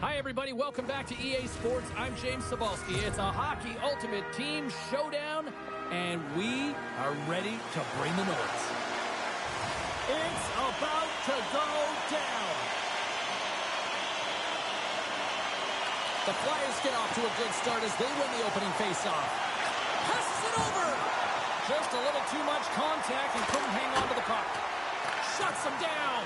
Hi, everybody. Welcome back to EA Sports. I'm James Zabehlice. It's a hockey ultimate team showdown, and we are ready to bring the noise. It's about to go down. The Flyers get off to a good start as they win the opening faceoff. Passes it over. Just a little too much contact and couldn't hang on to the puck. Shuts him down.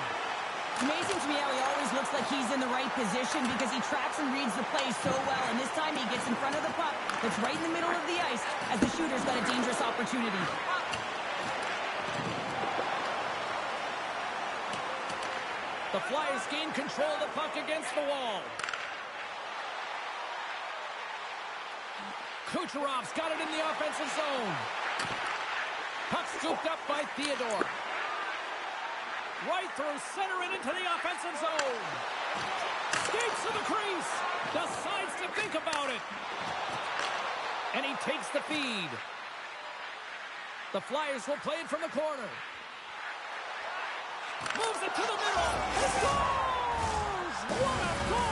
It's amazing to me how he always looks like he's in the right position because he tracks and reads the play so well. And this time he gets in front of the puck that's right in the middle of the ice as the shooter's got a dangerous opportunity. The Flyers gain control of the puck against the wall. Kucherov's got it in the offensive zone. Puck scooped up by Theodore. Right through center and into the offensive zone. Skates to the crease. Decides to think about it. And he takes the feed. The Flyers will play it from the corner. Moves it to the middle. He scores! What a goal!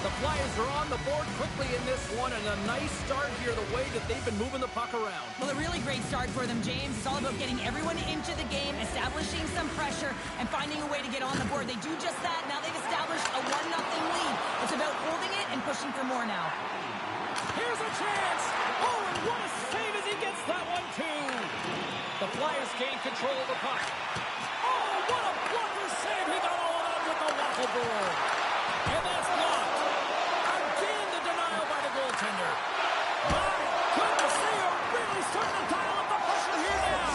The Flyers are on the board quickly in this one, and a nice start here the way that they've been moving the puck around. Well, a really great start for them, James. It's all about getting everyone into the game, establishing some pressure, and finding a way to get on the board. They do just that. Now they've established a 1-0 lead. It's about holding it and pushing for more now. Here's a chance. Oh, and what a save as he gets that one, too. The Flyers gain control of the puck. Oh, what a blocker save. He got all of that with the waffle board. And that's blocked. Again, the denial by the goaltender. My goodness, they are really starting to dial up the pressure here now.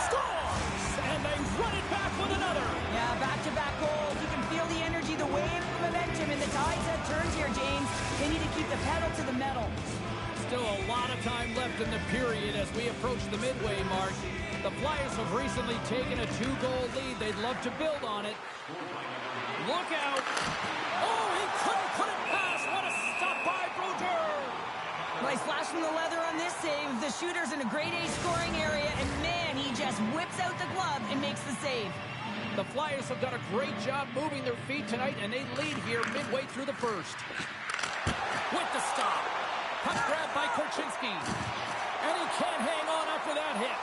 Scores! And they run it back with another. Yeah, back-to-back goals. You can feel the energy, the wave, the momentum, and the tides have turned here, James. They need to keep the pedal to the metal. Still a lot of time left in the period as we approach the midway mark. The Flyers have recently taken a 2-goal lead. They'd love to build on it. Look out. Oh, he couldn't put it past. What a stop by Brodeur. Nice flash from the leather on this save. The shooter's in a grade A scoring area, and man, he just whips out the glove and makes the save. The Flyers have done a great job moving their feet tonight, and they lead here midway through the first. With the stop. Puck grab by Korchinski. And he can't hang on after that hit.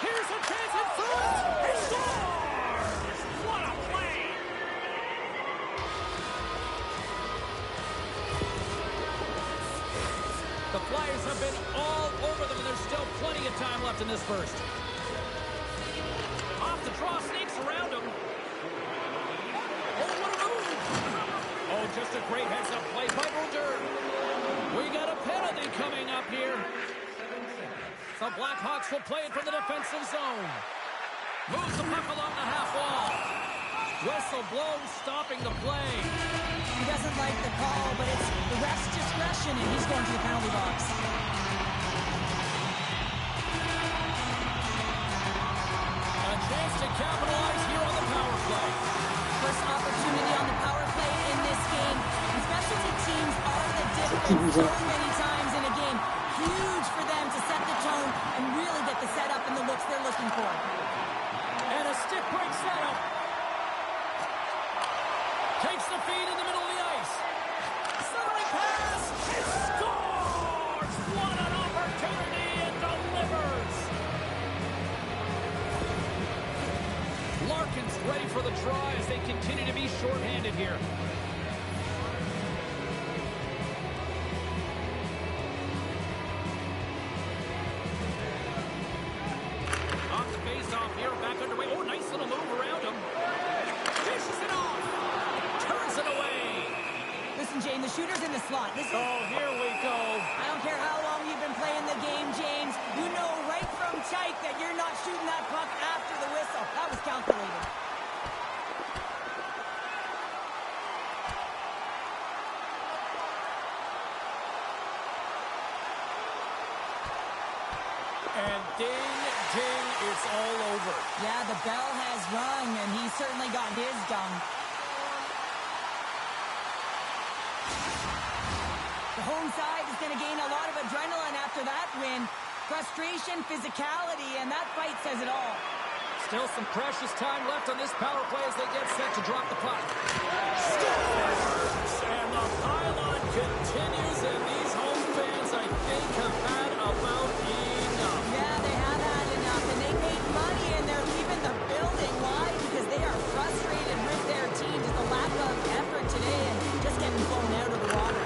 Here's a chance in front. He scores! What a play! The Flyers have been all over them, and there's still plenty of time left in this first. Off the draw, sneaks around him. Oh, what a move! Oh, just a great heads-up play by Brodeur. We got a penalty coming up here. The Blackhawks will play it from the defensive zone. Moves the puck along the half wall. Whistle blown, stopping the play. He doesn't like the call, but it's the ref's discretion, and he's going to the penalty box. A chance to capitalize here on the power play. First opportunity on the power play in this game. And specialty teams are the difference so many times in a game. Huge for them to set the tone and really get the setup and the looks they're looking for. And a stick break setup. Takes the feed in the middle of the ice. Centering pass. He scores! What an opportunity and delivers. Larkin's ready for the draw as they continue to be shorthanded here. Off the face-off here, back underway. Oh, nice little move around him. Dishes it off. Turns it away. Listen, Jane, the shooter's in the slot. Oh, here we go. I don't care how long you've been playing the game, James. You know right from tight that you're not shooting that puck after the whistle. That was calculated. And ding, ding, it's all over. Yeah, the bell has rung, and he's certainly got his done. The home side is going to gain a lot of adrenaline after that win. Frustration, physicality, and that fight says it all. Still some precious time left on this power play as they get set to drop the puck. Scores! And the pylon continues, and these home fans, I think, have had about enough. Yeah, they have had enough, and they made money, and they're leaving the building. Why? Because they are frustrated with their team. Just the lack of effort today and just getting blown out of the water.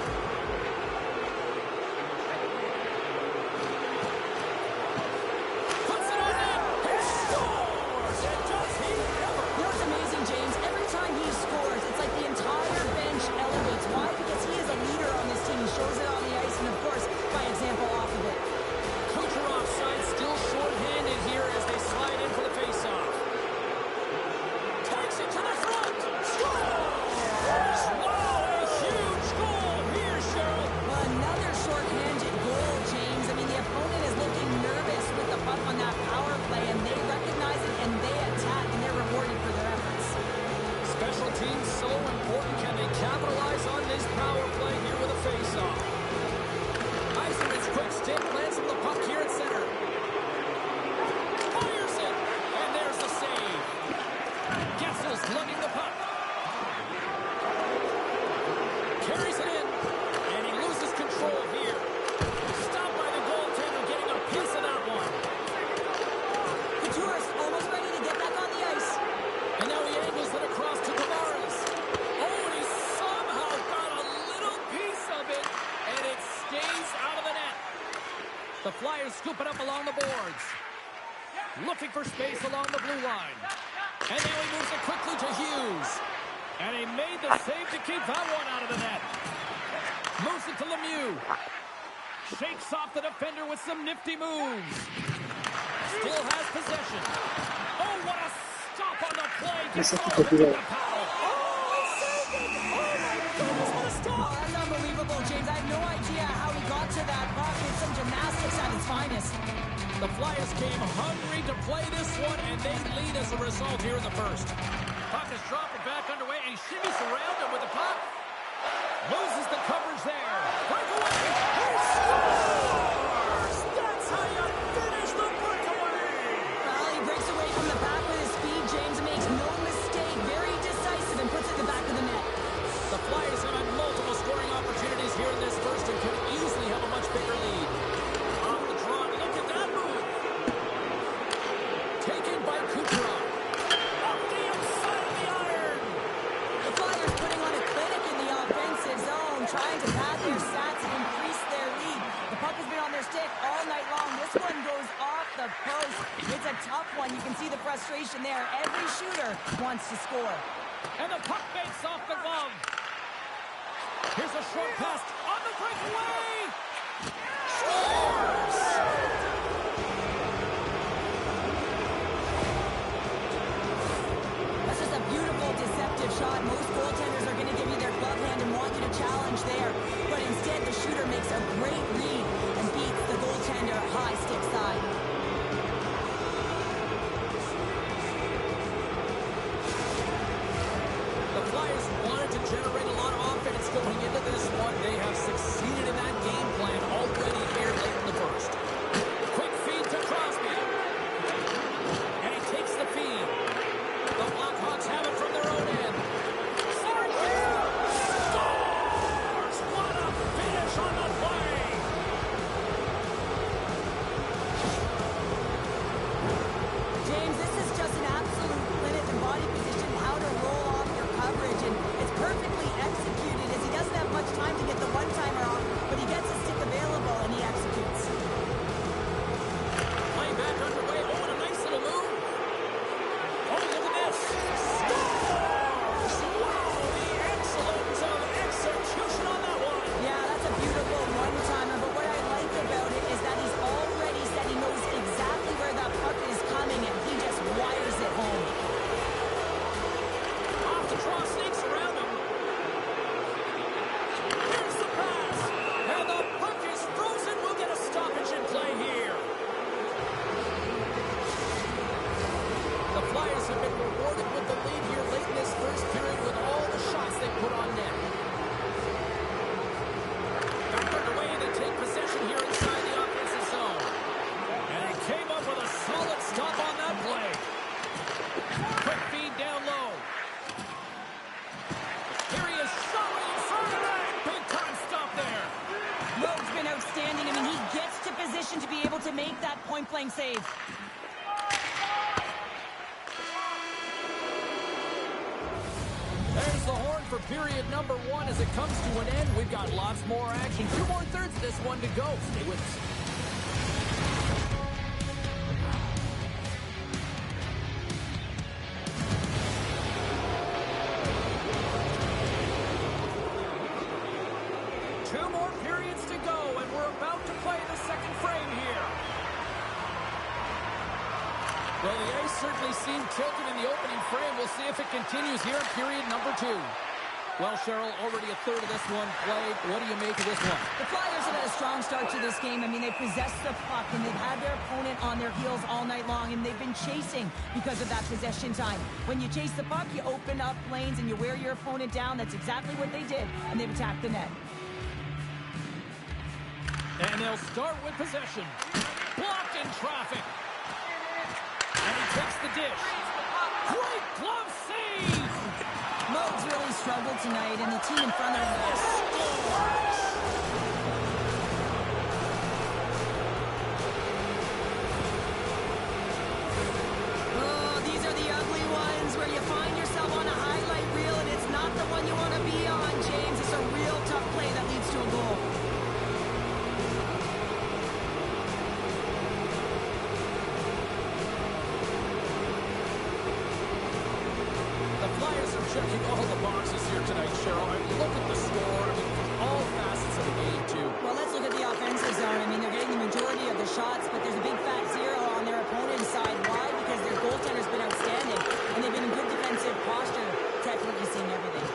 The Flyers scoop it up along the boards. Looking for space along the blue line. And now he moves it quickly to Hughes. And he made the save to keep that one out of the net. Moves it to Lemieux. Shakes off the defender with some nifty moves. Still has possession. Oh, what a stop on the play. Just the power. Oh, that's unbelievable, James. I have no idea how he got to that puck. It's some gymnastics at its finest. The Flyers came hungry to play this one, and they lead as a result here in the first. Puck is dropping back underway, and he shimmies around him with the puck. Loses the coverage there. Breakaway. He scores! That's how you finish the breakaway. Well, he breaks away from the back with his speed, James, and makes no mistake. Very decisive and puts it in the back of the net. The Flyers have had multiple scoring opportunities here in this first and could easily have a much bigger lead. Off the draw, look at that move. Taken by Kucherov. Off the outside of the iron. The Flyers putting on a clinic in the offensive zone, trying to pad their stats and increase their lead. The puck has been on their stick all night long. This one goes off the post. It's a tough one. You can see the frustration there. Every shooter wants to score. And the puck fakes off the glove. Here's a short pass on the breakaway. Scores! That's just a beautiful, deceptive shot. Most goaltenders are going to give you their glove hand and want you to challenge there. But instead, the shooter makes a great read and beats the goaltender high stick side. The Flyers wanted to generate a lot of offense going into this one. They have succeeded in that game plan already here late in the first. Quick feed to Crosby. And he takes the feed. The Blackhawks have it from their own end. Scores! What a finish on the play! James, this is just an absolute clinic and body position, how to roll off your coverage, and it's perfectly executed as he doesn't have much time to get the one-timer off, but he gets his stick available and he executes. Play back underway. Oh, and a nice little move. Oh, look at this. Scores! Wow, the excellence of execution on that one. Yeah, that's a beautiful one-timer, but what I like about it is that he's already said he knows exactly where that puck is coming, and he just wires it home. Off the draw, snakes around him. Here's the pass. And the puck is frozen. We'll get a stoppage in play here. The Flyers have been rewarded with the lead here late in this first period with all the shots they put on net. Back underway, they take possession here inside the offensive zone. And he came up with a solid stop on that play. high-flying save. There's the horn for period number 1 as it comes to an end. We've got lots more action. 2 more thirds of this one to go. Stay with us. Two more periods to go, and we're about to play the second frame here. Well, the ice certainly seemed tilted in the opening frame. We'll see if it continues here in period number 2. Well, Cheryl, already a third of this one played. What do you make of this one? The Flyers have had a strong start to this game. I mean, they possessed the puck, and they've had their opponent on their heels all night long, and they've been chasing because of that possession time. When you chase the puck, you open up lanes, and you wear your opponent down. That's exactly what they did, and they've attacked the net. And they'll start with possession. Blocked in traffic. And he takes the dish. Great glove save! Mo's really struggled tonight, and the team in front of him scores. Oh, these are the ugly ones where you find yourself on a highlight reel, and it's not the one you want to be on, James. It's a real tough play that leads to a goal. Checking all the boxes here tonight, Cheryl. I mean, look at the score. I mean, all facets of the game, too. Well, let's look at the offensive zone. I mean, they're getting the majority of the shots, but there's a big fat zero on their opponent's side. Why? Because their goaltender's been outstanding, and they've been in good defensive posture, technically seeing everything.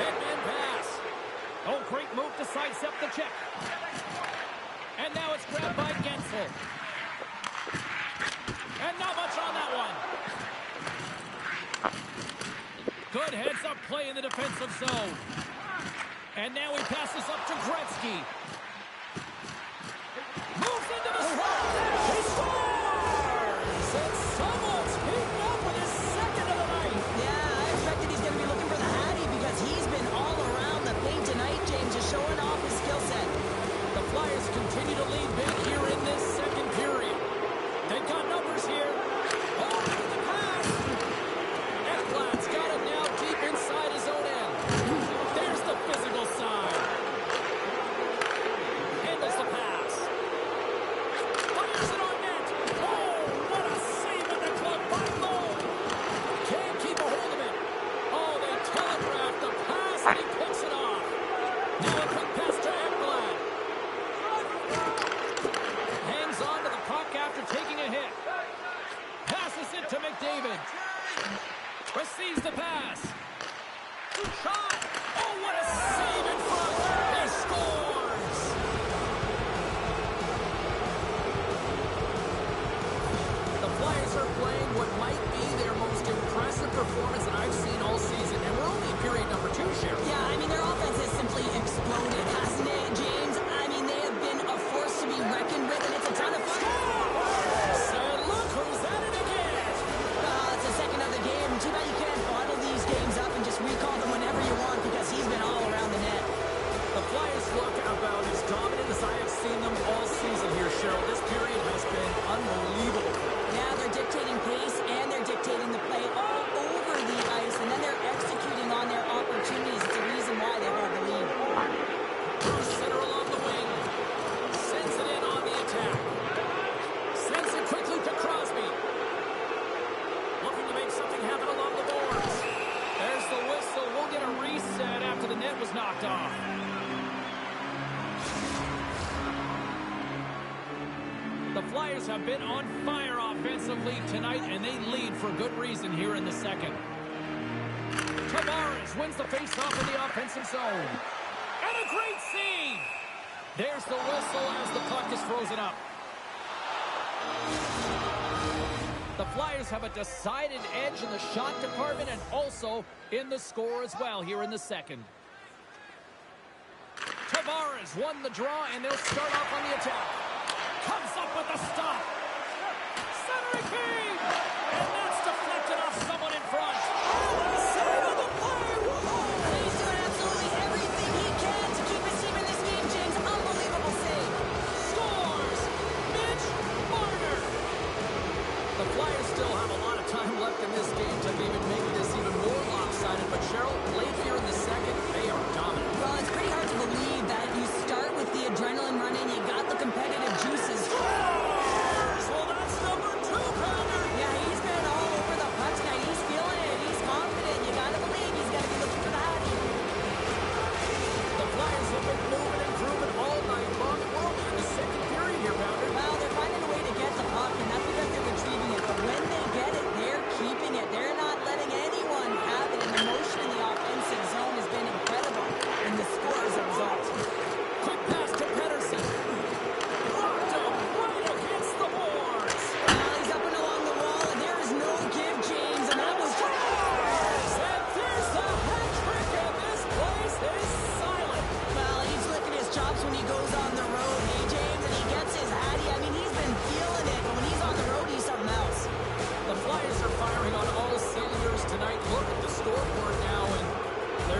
Headman pass. Oh, great move to sidestep the check. And now it's grabbed by Gensel. And not much on that one. Good heads-up play in the defensive zone. And now he passes up to Gretzky. Moves into the slot. He scores! And someone's heating up with his second of the night. Yeah, I expected he's going to be looking for the Hattie because he's been all around the paint tonight, James, just showing off his skill set. The Flyers continue to lead big here in this second period. They've got numbers here. Oh, the pass. Ekblad's got it now deep inside his own end. There's the physical side. Handles the pass. Fires it on net. Oh, what a save at the club by Lowe. Can't keep a hold of it. Oh, they telegraphed the pass and he picks it off. Now a quick pass to Ekblad. Hangs on to the puck after taking a hit. Passes it to McDavid. Receives the pass. Shot. Oh, what a save in front. He scores. The Flyers are playing what might be their most impressive performance that I've seen all season. And we're only in period number 2, Cheryl. Yeah, I mean, their offense has simply exploded, hasn't it, James? I mean, they have been a force to be reckoned with, and it's a ton of fun. And look who's at it again. It's the second of the game. Too bad you can't bottle these games up and just recall them whenever you want because he's been all around the net. The Flyers look about as dominant as I have seen them all season here, Cheryl. This period has been unbelievable. Yeah, they're dictating pace and they're dictating the play all over the ice, and then they're executing on their opportunities. It's the reason why they hold the lead. Through center along the wing. Sends it in on the attack. Sends it quickly to Crosby. Looking to make something happen along the boards. There's the whistle. We'll get a reset after the net was knocked off. The Flyers have been on fire offensively tonight, and they lead for good reason here in the second. Tavares wins the faceoff in the offensive zone. And a great save! There's the whistle as the puck is frozen up. The Flyers have a decided edge in the shot department and also in the score as well here in the second. Tavares won the draw, and they'll start off on the attack. Comes up with the stop. Centering beam! And that's deflected off someone in front. Save of the play! He's doing absolutely everything he can to keep his team in this game, James. Unbelievable save. Scores! Mitch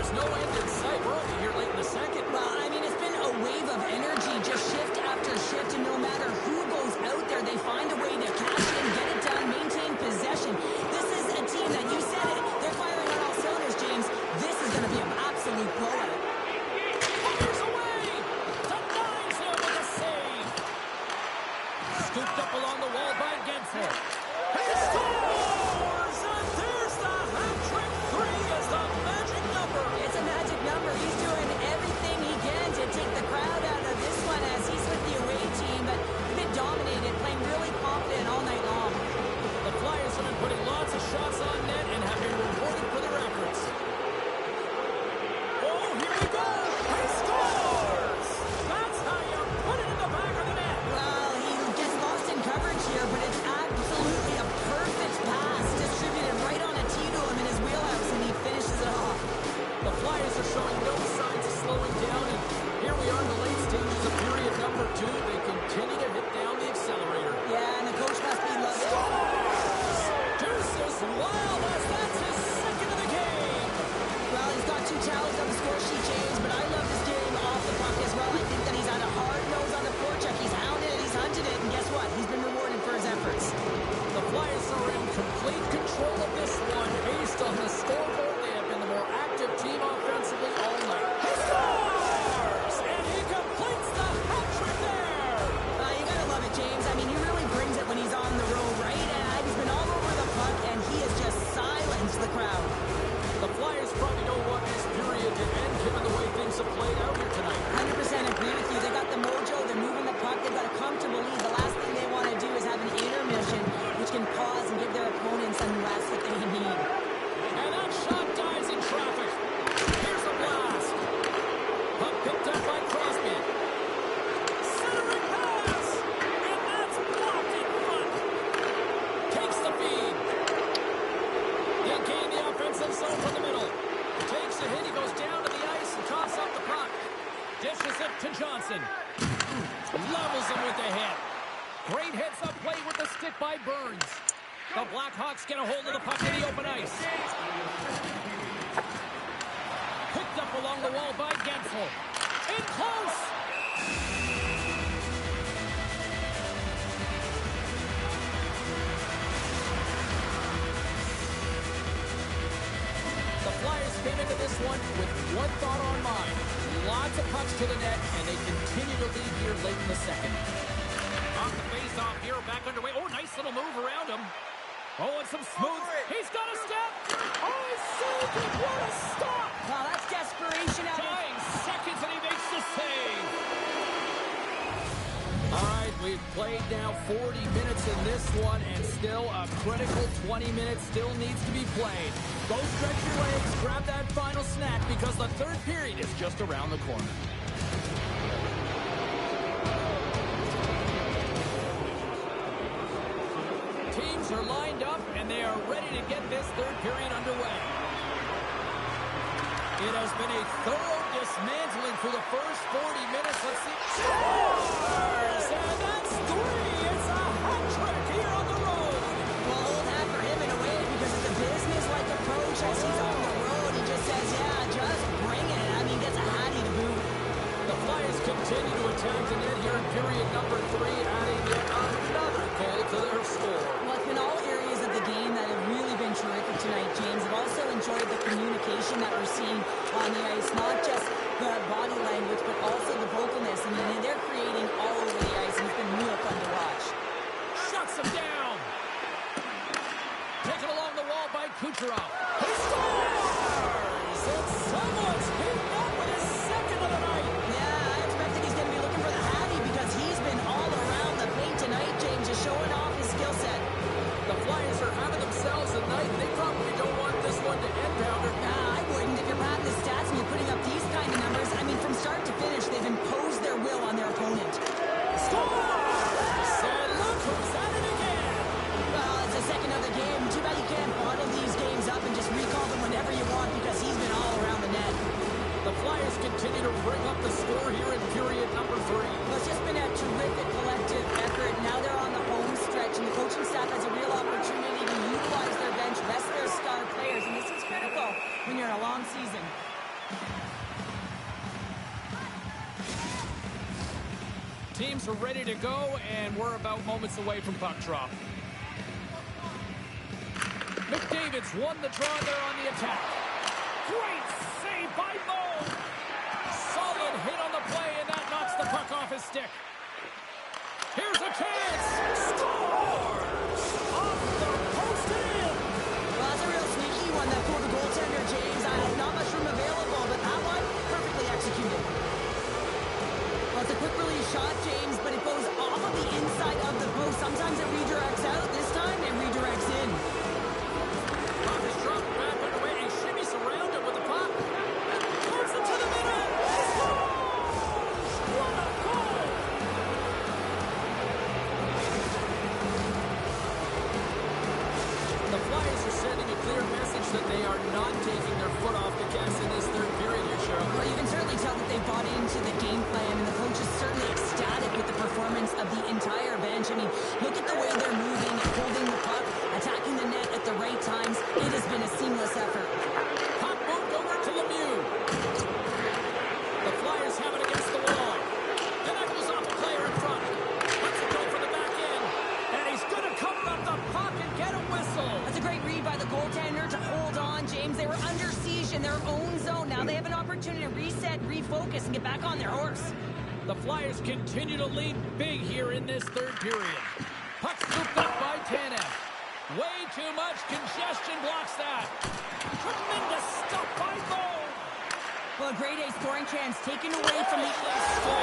There's no end in sight. We're only here late in the second. Well, I mean, it's been a wave of energy, just shift after shift, and no matter who goes out there, they find a way to cash in, get it done, maintain possession. This is a team that, you said it, they're firing on all cylinders, James. This is going to be an absolute blowout. Fires away! Denies him with a save! Scooped up along the wall by Gensel. He scores! And there's the hat-trick. 3 is the magic number. It's a magic number. He's doing everything he can to take the crowd out of this one as he's with the away team, but a bit dominated, playing really confident all night long. The Flyers have been putting lots of shots on net and have been rewarded for their efforts. Oh, here we go! He scores! That's how you put it in the back of the net. Well, he gets lost in coverage here, but it's absolutely a perfect pass, distributed right on a tee to him in his wheelhouse, and he finishes it off. The Flyers are showing no signs of slowing down, and here we are in the late stages of period number 2. They continue to hit down the accelerator. Yeah, and the coach must be loving it. Deuces wild as that's his second of the game. Well, he's got 2 tallies on the score sheet, James, but I love this game off the puck as well. I think that he's had a hard nose on the forecheck. He's hounded it, he's hunted it, and guess what? He's been rewarded for his efforts. The Flyers are in complete control of this one. Based on the scoreboard, they have been the more active team offensively all night. He scores! And he completes the hat-trick there! You gotta love it, James. I mean, he really brings it when he's on the road, right? And he's been all over the puck, and he has just silenced the crowd. The Flyers probably don't want this period to end given the way things have played out here tonight. 100% agree with you. They got the mojo, they're moving the puck, they've got a comfortable lead. The last thing they want to do is have an intermission, which can pause and give their opponents some rest that they need. And that shot dies in traffic. Here's a blast. Puck picked up by Crosby. Centering pass. And that's blocked in front. Takes the feed. They gain the offensive zone from the middle. Takes a hit. He goes down to the ice and tops up the puck. Dishes it to Johnson. Levels him with the hit. Great hits up play with the stick by Burns. The Blackhawks get a hold of the puck in the open ice. Picked up along the wall by Gensel. In close. The Flyers came into this one with one thought on mind. Lots of pucks to the net, and they continue to lead here late in the second. Off the face-off here, back underway. Oh, nice little move around him. Oh, and some smooth. He's got a step. Oh, he saved it. What a stop. Wow, that's desperation out of... Dying seconds, and he makes the save. All right, we've played now 40 minutes in this one, and still a critical 20 minutes still needs to be played. Go stretch your legs, grab that final snack, because the third period is just around the corner. Teams are lined up, and they are ready to get this third period underway. It has been a thorough dismantling for the first 40 minutes. Let's see. Scores! And that's 3. It's a hat trick here on the road. Well, old hat for him in a way because it's a business-like approach as he's on the road. He just says, yeah, just bring it. I mean, gets a hattie to boot. The Flyers continue to attack the net here in period number 3, adding yet another goal to their score. Well, it's been all areas of the game that have really been terrific tonight, James. I've also enjoyed the communication that we're seeing on the ice, not just the body language, but also the vocalness. I mean, they're creating all over the ice, and it's been real fun to watch. Shuts him down. Taken along the wall by Kucherov. He scores! And someone's heating up with his second of the night. Yeah, I expect that he's going to be looking for the hattie because he's been all around the paint tonight, James, just showing off his skill set. The Flyers are having themselves a night. They probably don't want this one to end, Pounder. I wouldn't. If you're padding the stats and you're putting up these kind of numbers, I mean, from start to finish, they've imposed their will on their opponent. Scores! And look who's at it again. Well, it's the second of the game. Too bad you can't bottle these games up and just recall them whenever you are ready to go, and we're about moments away from puck drop. McDavid's won the draw there on the attack. Great save by Mo. Solid hit on the play, and that knocks the puck off his stick. Here's a chance. Scores! Off the post and in. Well, that's a real sneaky one that pulled the goaltender, James. Not much room available, but that one perfectly executed. Well, it's a quick release shot, James, but it goes off of the inside of the post. Sometimes it redirects out. This time it redirects in. Puck is dropped back underway. A shimmy surrounded with the puck. Puts it to the middle. Scores! What a goal! The Flyers are sending a clear message that they are not taking their foot off the gas in this third period here, Cheryl. Well, you can certainly tell that they bought into the game plan, and the coach is certainly ecstatic with the performance of the entire bench. I mean, look at the way they're moving, holding the puck, attacking the net at the right times. It has been a seamless effort. Puck moved over to Lemieux. The Flyers have it against the wall. And that goes off a player in front. Let's go for the back end. And he's going to cover up the puck and get a whistle. That's a great read by the goaltender to hold on, James. They were under siege in their own zone. Now they have an opportunity to reset, refocus, and get back on their horse. The Flyers continue to lead big here in this third period. Puck scooped up by Tanev. Way too much congestion blocks that. Tremendous stuff by Mo. Well, a grade A scoring chance taken away from the Score.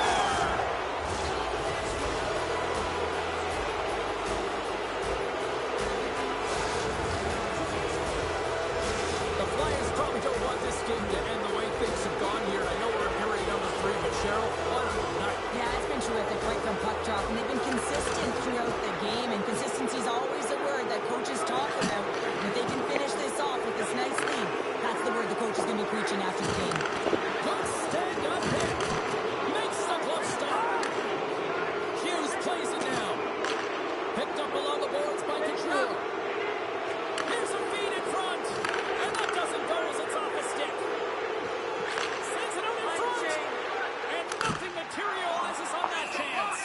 The Flyers probably don't want this game to end the way things have gone here. I know we're in period number 3, but Cheryl, what a night. Yeah, it's been terrific right from puck drop, and they've been consistent throughout the game, and consistency is always a word that coaches talk about. And if they can finish this off with this nice lead, that's the word the coach is going to be preaching after the game. Good stand-up hit. Makes the glove stop. Hughes plays it now. Picked up along the boards by Couture. Here's a feed in front. And that doesn't go as it's off the stick. Sends it out in front. And nothing materializes on that chance.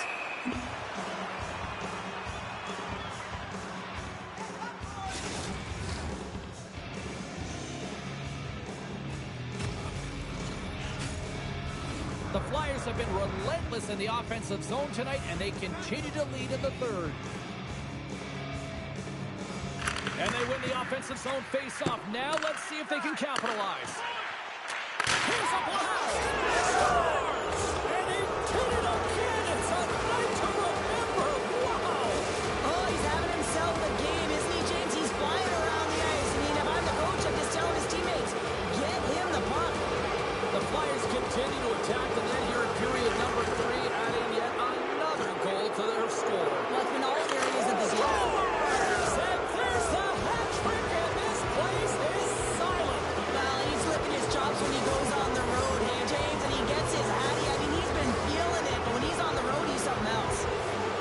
The Flyers have been relentless in the offensive zone tonight, and they continue to lead in the third. And they win the offensive zone face-off. Now let's see if they can capitalize. Here's a blast! Scores! And he did it again! It's a night to remember! Wow! Oh, he's having himself a game, isn't he, James? He's flying around the ice. I mean, if I'm the coach, I'm just telling his teammates, get him the puck. The Flyers continue to attack the net here in period number 3, adding yet another goal to their score. Well, it's been all areas of the game. Scores! And there's the hat trick, and this place is silent. Well, he's flipping his chops when he goes on the road, hey, James, and he gets his hattie. I mean, he's been feeling it, but when he's on the road, he's something else.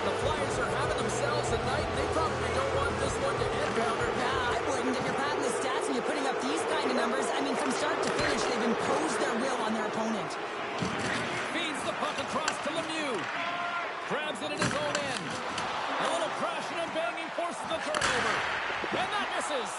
The Flyers are having themselves a night. They probably don't want this one to end, Pounder. Nah, I wouldn't. If you're padding the stats and you're putting up these kind of numbers, I mean, from start to finish, they've imposed their will on their opponent. Feeds the puck across to Lemieux. Grabs it in his own end. A little crashing and banging forces the turnover. And that misses.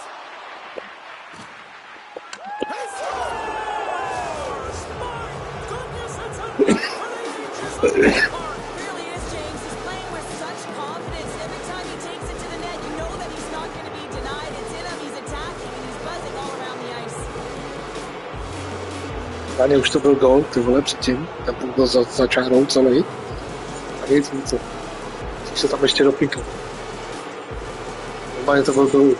He scores! My goodness, it's a night for the ages of the park. Really is, James. He's playing with such confidence. Every time he takes it to the net, you know that he's not going to be denied. It's in him, he's attacking, and he's buzzing all around the ice. Panie, już to był gol, ty wolę przedtím, ten punkt byl za čárou celý. A nic, nic. Teď se tam ještě dopíkl. Normálně to byl gol už.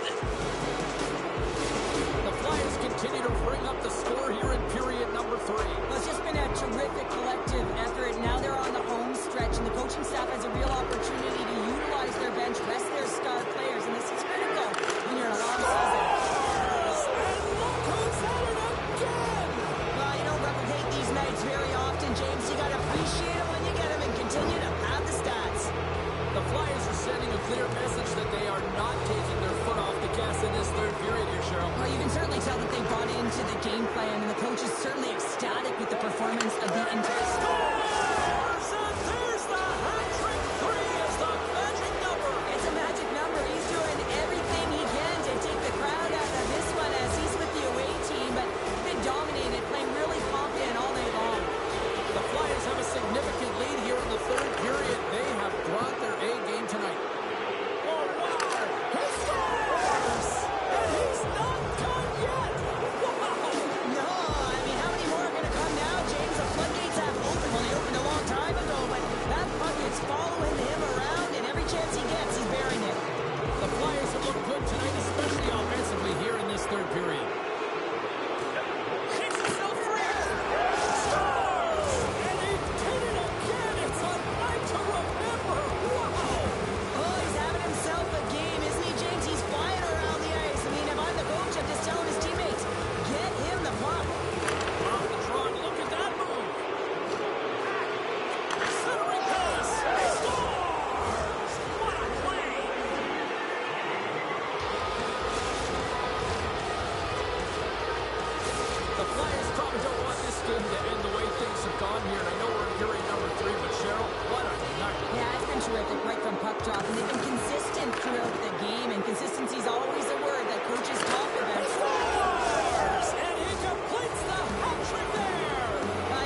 The Flyers continue to bring up the score here in period number 3. Well, it's just been a terrific collective effort. Now they're on the home stretch, and the coaching staff has a real opportunity to utilize their bench, rest their star players, and this is critical when you're in a long season. And look who's at it again! Well, you don't replicate these nights very often, James. You got to appreciate them when you get them and continue to pad the stats. The Flyers are sending a clear message that they are not taking their foot off the gas in this third period here, Cheryl. Well, you can certainly tell that they bought into the game plan, and the coach is certainly ecstatic with the performance of the entire squad. Scores! And there's the hat skin to end the way things have gone here. And I know we're in period number 3, but Cheryl, what a night. Yeah, it's been terrific right from puck drop, and they've been consistent throughout the game, and consistency is always a word that coaches talk about. Scores! And he completes the hat-trick there!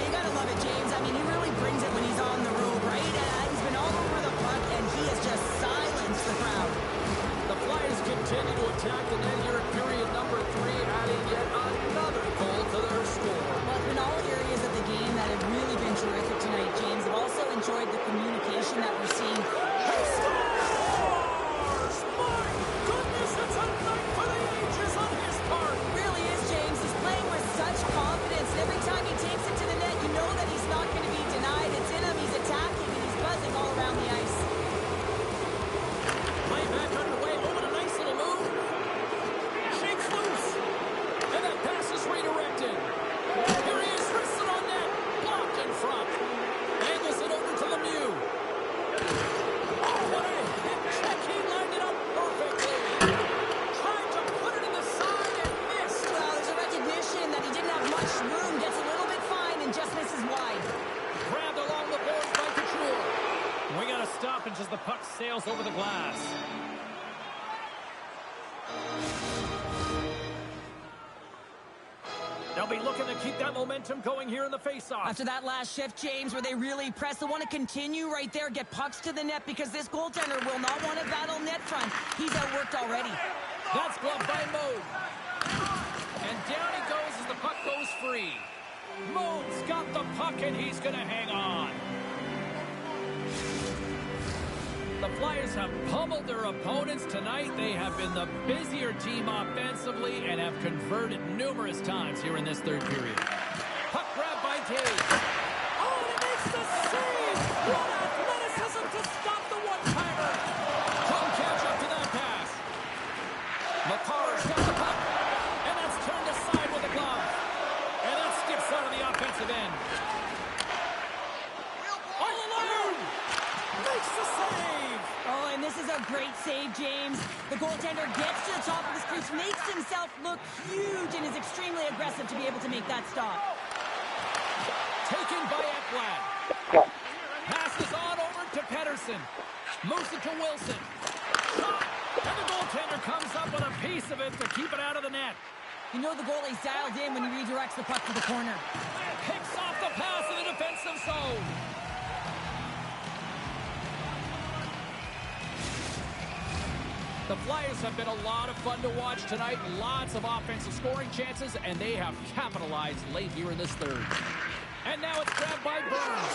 You gotta love it, James. I mean, he really brings it when he's on the road, right? He's been all over the puck, and he has just silenced the crowd. The Flyers continue to attack the net here in period number 3, adding yet another goal to their score. Well, it's been all areas of the game that have really been terrific tonight, James. I've also enjoyed the communication that we're seeing. He scores! My goodness, it's a night for the ages on his part! It really is, James. He's playing with such confidence, and every time he takes it to the net, you know that he's not going to be denied. It's in him, he's attacking, and he's buzzing all around the ice. Play back underway, over a nice little move. Shakes loose. And that pass is redirected. Here he is, wristed on net. Blocked in front. Angles it over to Lemieux. Oh, what a hit check. He lined it up perfectly. Trying to put it in the side and missed. Well, there's a recognition that he didn't have much room, gets a little bit fine, and just misses wide. Grabbed along the boards by Couture. We got to stop as the puck sails over the glass. They'll be looking to keep that momentum going here in the faceoff. After that last shift, James, where they really press, they want to continue right there, get pucks to the net, because this goaltender will not want to battle net front. He's outworked already. That's gloved by Mode. And down he goes as the puck goes free. Mode's got the puck and he's going to hang on. The Flyers have pummeled their opponents tonight. They have been the busier team offensively and have converted numerous times here in this third period. Puck grab by Dave. Oh, and it makes the save! What athleticism to stop the one-timer! Couldn't catch up to that pass. McCarr's got the puck, and that's turned aside with a glove. And that skips out of the offensive end. All alone! Makes the save! Oh, and this is a great save, James. The goaltender gets to the top of the crease, makes himself look huge, and is extremely aggressive to be able to make that stop. Taken by Ekblad. Passes on over to Pettersson. Moves it to Wilson. Shot! And the goaltender comes up with a piece of it to keep it out of the net. You know the goalie's dialed in when he redirects the puck to the corner. Picks off the pass in the defensive zone. The Flyers have been a lot of fun to watch tonight. Lots of offensive scoring chances, and they have capitalized late here in this third. And now it's grabbed by Burns.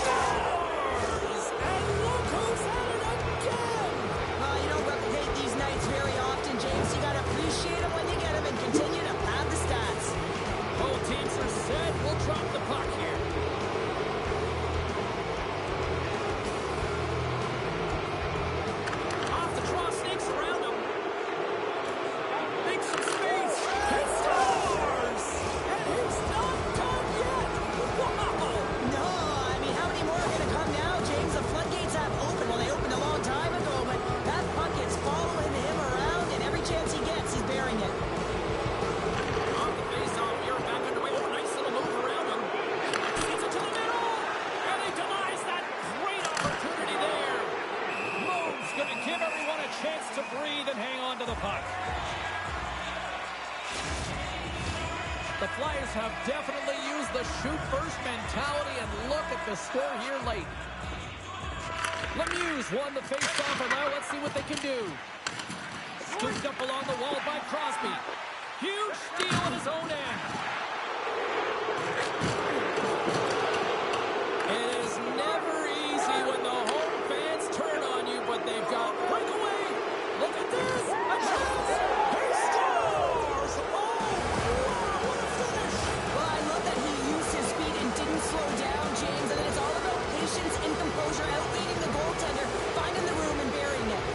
Scores! And look who's at it again! Well, you don't replicate these nights very often, James. You got to appreciate them when you get them and continue to pad the stats. Both teams are set. We'll drop the puck here. Off the draw, snakes around him. Makes some space. He scores! And he's not done yet. Wow! No, I mean, how many more are going to come now, James? The floodgates have opened. Well, they opened a long time ago, but that puck is following him around, and every chance he gets, he's bearing it. On the face-off here, back underway. Oh, nice little move around him. Sends it to the middle. And he denies that great opportunity there. Move's going to give everyone a chance to breathe and hang on to the puck. The Flyers have definitely used the shoot-first mentality, and look at the score here late. Lemieux won the face-off, and now let's see what they can do. Scooped up along the wall by Crosby. Huge steal at his own end. It is never easy when the home fans turn on you, but they've got breakaway. Look at this. A chance. He scores. Oh, wow, what a finish. Well, I love that he used his speed and didn't slow down, James, and then it's all about patience and composure, outweighing the goaltender, finding the room and burying it.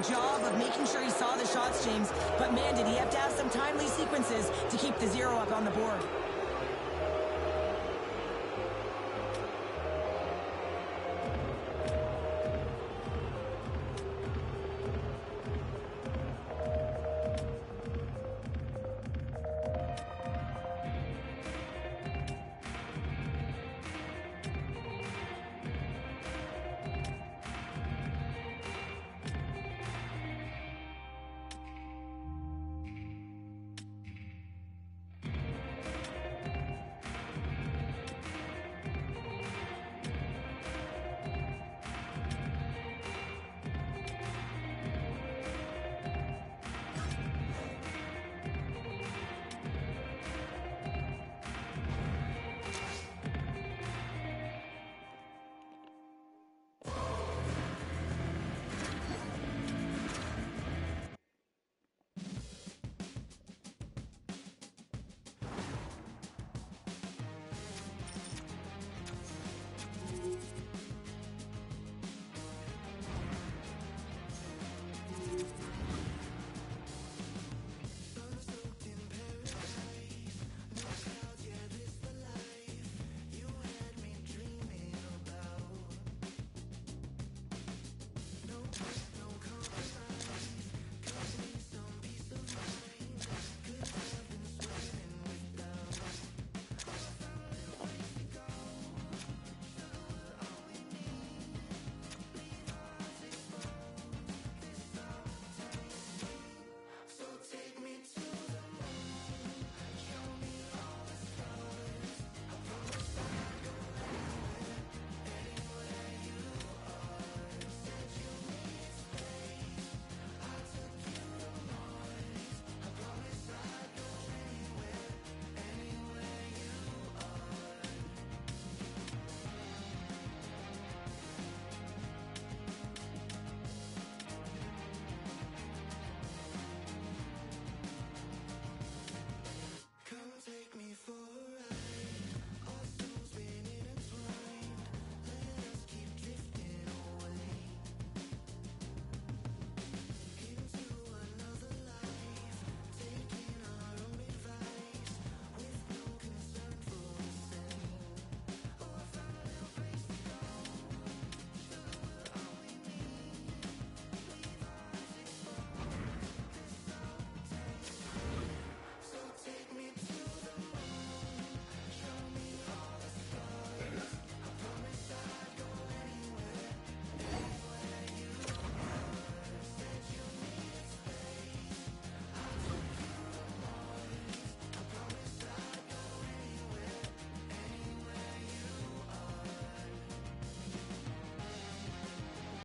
job of making sure he saw the shots, James. But man, did he have to have some timely sequences to keep the 0 up on the board.